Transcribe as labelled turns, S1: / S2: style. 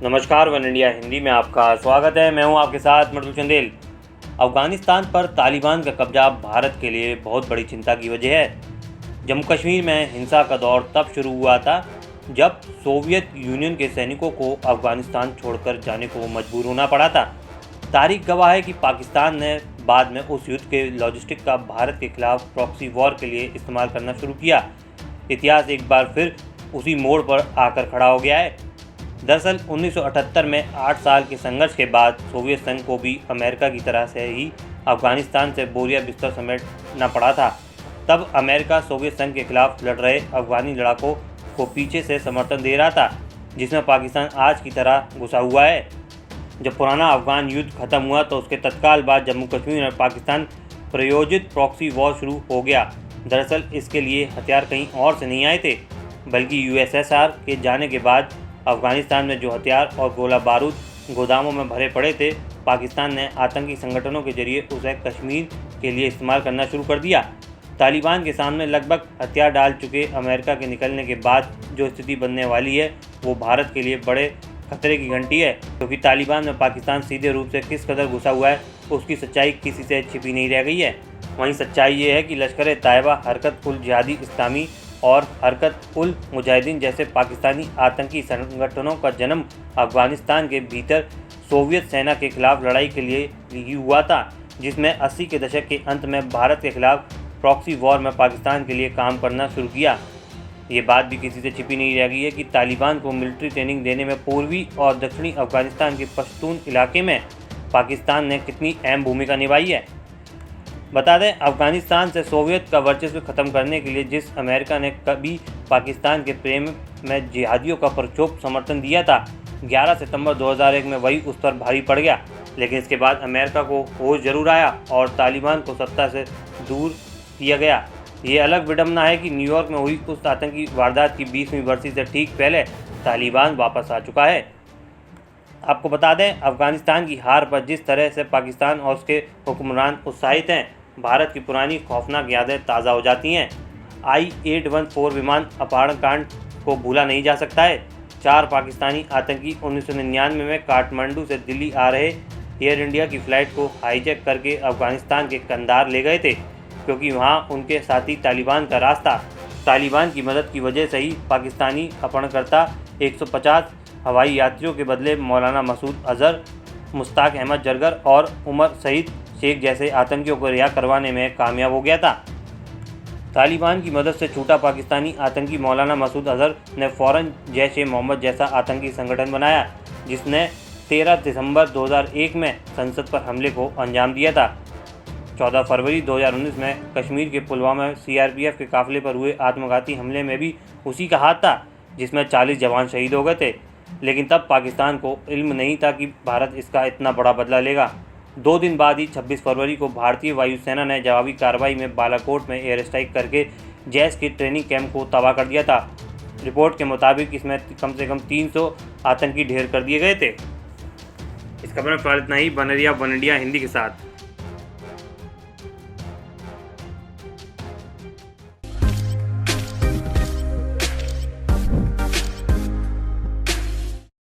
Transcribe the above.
S1: नमस्कार, one India Hindi में आपका स्वागत है। मैं हूं आपके साथ मृदुल चंदेल। अफगानिस्तान पर तालिबान का कब्जा भारत के लिए बहुत बड़ी चिंता की वजह है। जम्मू कश्मीर में हिंसा का दौर तब शुरू हुआ था जब सोवियत यूनियन के सैनिकों को अफगानिस्तान छोड़कर जाने को मजबूर होना पड़ा था। तारीख गवाह है कि पाकिस्तान ने बाद में उस युद्ध के लॉजिस्टिक का भारत के खिलाफ प्रॉक्सी वॉर के लिए इस्तेमाल करना शुरू किया। इतिहास एक बार फिर उसी मोड़ पर आकर खड़ा हो गया है। दरअसल 1978 में 8 साल के संघर्ष के बाद सोवियत संघ को भी अमेरिका की तरह से ही अफगानिस्तान से बोरिया बिस्तर समेटना पड़ा था। तब अमेरिका सोवियत संघ के खिलाफ लड़ रहे अफगानी लड़ाकों को पीछे से समर्थन दे रहा था, जिसमें पाकिस्तान आज की तरह घुसा हुआ है। जब पुराना अफगान युद्ध खत्म हुआ तो उसके तत्काल बाद जम्मू कश्मीर में पाकिस्तान प्रायोजित प्रॉक्सी वॉर शुरू हो गया। दरअसल इसके लिए हथियार कहीं और से नहीं आए थे, बल्कि यूएसएसआर के जाने के बाद अफगानिस्तान में जो हथियार और गोला बारूद गोदामों में भरे पड़े थे, पाकिस्तान ने आतंकी संगठनों के जरिए उसे कश्मीर के लिए इस्तेमाल करना शुरू कर दिया। तालिबान के सामने लगभग हथियार डाल चुके अमेरिका के निकलने के बाद जो स्थिति बनने वाली है वो भारत के लिए बड़े खतरे की घंटी है, क्योंकि तालिबान में पाकिस्तान सीधे रूप से किस कदर घुसा हुआ है उसकी सच्चाई किसी से छिपी नहीं रह गई है। वहीं सच्चाई ये है कि लश्कर ए तैयबा, हरकत उल जिहादी इस्लामी और हरकत उल मुजाहिदीन जैसे पाकिस्तानी आतंकी संगठनों का जन्म अफगानिस्तान के भीतर सोवियत सेना के खिलाफ लड़ाई के लिए ही हुआ था, जिसमें 80 के दशक के अंत में भारत के खिलाफ प्रॉक्सी वॉर में पाकिस्तान के लिए काम करना शुरू किया। ये बात भी किसी से छिपी नहीं रह गई है कि तालिबान को मिलिट्री ट्रेनिंग देने में पूर्वी और दक्षिणी अफगानिस्तान के पश्तून इलाके में पाकिस्तान ने कितनी अहम भूमिका निभाई है। बता दें, अफगानिस्तान से सोवियत का वर्चस्व खत्म करने के लिए जिस अमेरिका ने कभी पाकिस्तान के प्रेम में जिहादियों का परचोक समर्थन दिया था, 11 सितंबर 2001 में वही उस पर भारी पड़ गया। लेकिन इसके बाद अमेरिका को होश जरूर आया और तालिबान को सत्ता से दूर किया गया। ये अलग विडंबना है कि न्यूयॉर्क में हुई उस आतंकी वारदात की 20वीं बरसी से ठीक पहले तालिबान वापस आ चुका है। आपको बता दें, अफगानिस्तान की हार पर जिस तरह से पाकिस्तान और उसके हुक्मरान उत्साहित हैं, भारत की पुरानी खौफनाक यादें ताज़ा हो जाती हैं। I-814 विमान अपहरण कांड को भूला नहीं जा सकता है। 4 पाकिस्तानी आतंकी 1999 में काठमांडू से दिल्ली आ रहे एयर इंडिया की फ़्लाइट को हाईजैक करके अफगानिस्तान के कंधार ले गए थे, क्योंकि वहाँ उनके साथी तालिबान का राज था। तालिबान की मदद की वजह से ही पाकिस्तानी अपहरणकर्ता 150 हवाई यात्रियों के बदले मौलाना मसूद अजहर, मुश्ताक अहमद जरगर और उमर सईद शेख जैसे आतंकियों को रिहा करवाने में कामयाब हो गया था। तालिबान की मदद से छूटा पाकिस्तानी आतंकी मौलाना मसूद अजहर ने फ़ौरन जैश-ए-मोहम्मद जैसा आतंकी संगठन बनाया, जिसने 13 दिसंबर 2001 में संसद पर हमले को अंजाम दिया था। 14 फरवरी 2019 में कश्मीर के पुलवामा में सीआरपीएफ के काफिले पर हुए आत्मघाती हमले में भी उसी का हाथ था, जिसमें 40 जवान शहीद हो गए थे। लेकिन तब पाकिस्तान को इल्म नहीं था कि भारत इसका इतना बड़ा बदला लेगा। 2 दिन बाद ही 26 फरवरी को भारतीय वायुसेना ने जवाबी कार्रवाई में बालाकोट में एयर स्ट्राइक करके जैश के ट्रेनिंग कैंप को तबाह कर दिया था। रिपोर्ट के मुताबिक इसमें कम से कम 300 आतंकी ढेर कर दिए गए थे। इस खबर में फिलहाल इतना ही। बने रहिए वन इंडिया हिंदी के साथ।